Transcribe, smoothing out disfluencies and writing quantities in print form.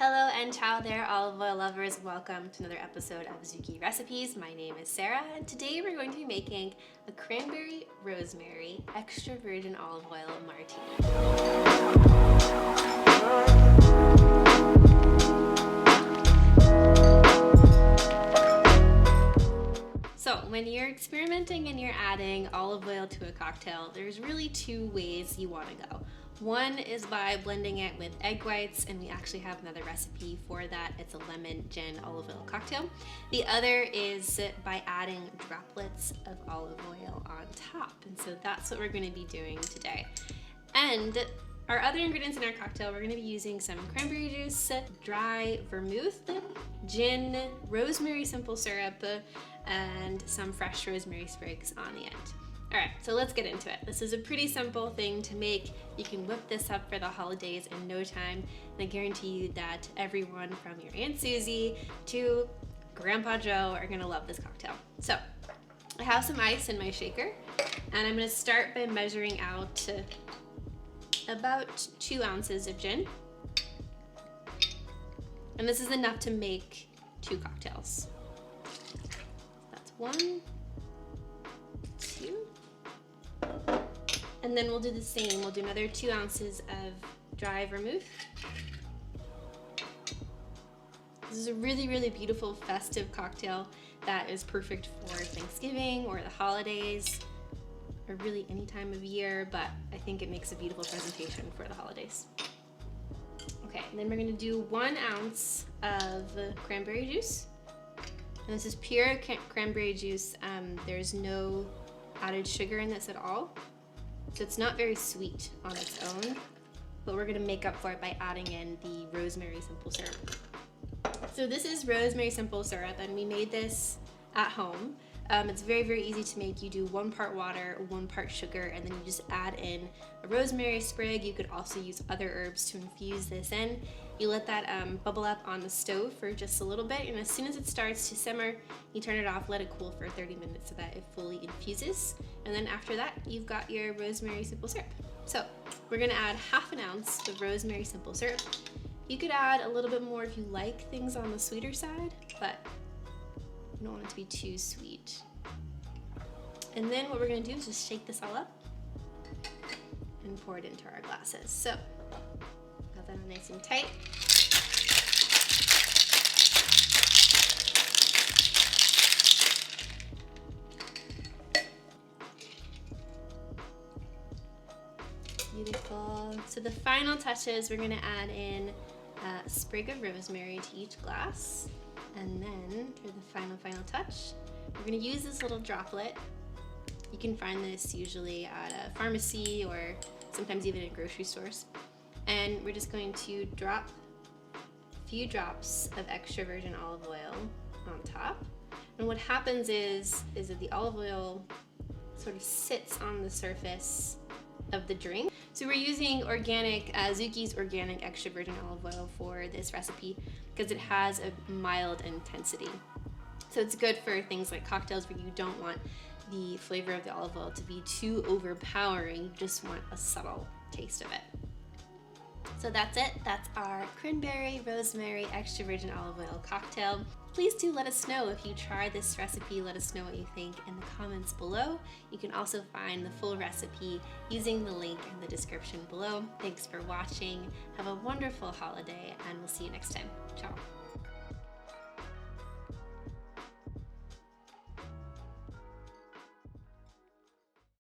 Hello and ciao there, olive oil lovers. Welcome to another episode of Zucchi Recipes. My name is Sarah, and today we're going to be making a cranberry rosemary extra virgin olive oil martini. So when you're experimenting and you're adding olive oil to a cocktail, there's really two ways you want to go. One is by blending it with egg whites, and we actually have another recipe for that. It's a lemon gin olive oil cocktail. The other is by adding droplets of olive oil on top, and so that's what we're going to be doing today. And our other ingredients in our cocktail, we're going to be using some cranberry juice, dry vermouth, gin, rosemary simple syrup, and some fresh rosemary sprigs on the end. Alright, so let's get into it. This is a pretty simple thing to make. You can whip this up for the holidays in no time, and I guarantee you that everyone from your Aunt Susie to Grandpa Joe are gonna love this cocktail. So, I have some ice in my shaker, and I'm gonna start by measuring out about 2 ounces of gin. And this is enough to make 2 cocktails. That's 1, 2. And then we'll do the same. We'll do another 2 ounces of dry vermouth. This is a really, really beautiful festive cocktail that is perfect for Thanksgiving or the holidays, or really any time of year, but I think it makes a beautiful presentation for the holidays. Okay, and then we're gonna do 1 ounce of cranberry juice. And this is pure cranberry juice. There's no added sugar in this at all. So it's not very sweet on its own, but we're gonna make up for it by adding in the rosemary simple syrup. So this is rosemary simple syrup, and we made this at home. It's very, very easy to make. You do 1 part water, 1 part sugar, and then you just add in a rosemary sprig. You could also use other herbs to infuse this in. You let that bubble up on the stove for just a little bit, and as soon as it starts to simmer, you turn it off, let it cool for 30 minutes so that it fully infuses. And then after that, you've got your rosemary simple syrup. So we're gonna add 1/2 ounce of rosemary simple syrup. You could add a little bit more if you like things on the sweeter side, but you don't want it to be too sweet. And then what we're gonna do is just shake this all up and pour it into our glasses. So, got that on nice and tight. Beautiful. So the final touches, we're gonna add in a sprig of rosemary to each glass. And then for the final touch, we're gonna use this little droplet. You can find this usually at a pharmacy or sometimes even in grocery stores. And we're just going to drop a few drops of extra virgin olive oil on top. And what happens is that the olive oil sort of sits on the surface of the drink. So we're using organic, Zucchi's organic extra virgin olive oil for this recipe because it has a mild intensity. So it's good for things like cocktails where you don't want the flavor of the olive oil to be too overpowering. You just want a subtle taste of it. So that's it. That's our cranberry rosemary extra virgin olive oil cocktail. Please do let us know if you try this recipe. Let us know what you think in the comments below. You can also find the full recipe using the link in the description below. Thanks for watching. Have a wonderful holiday, and we'll see you next time. Ciao.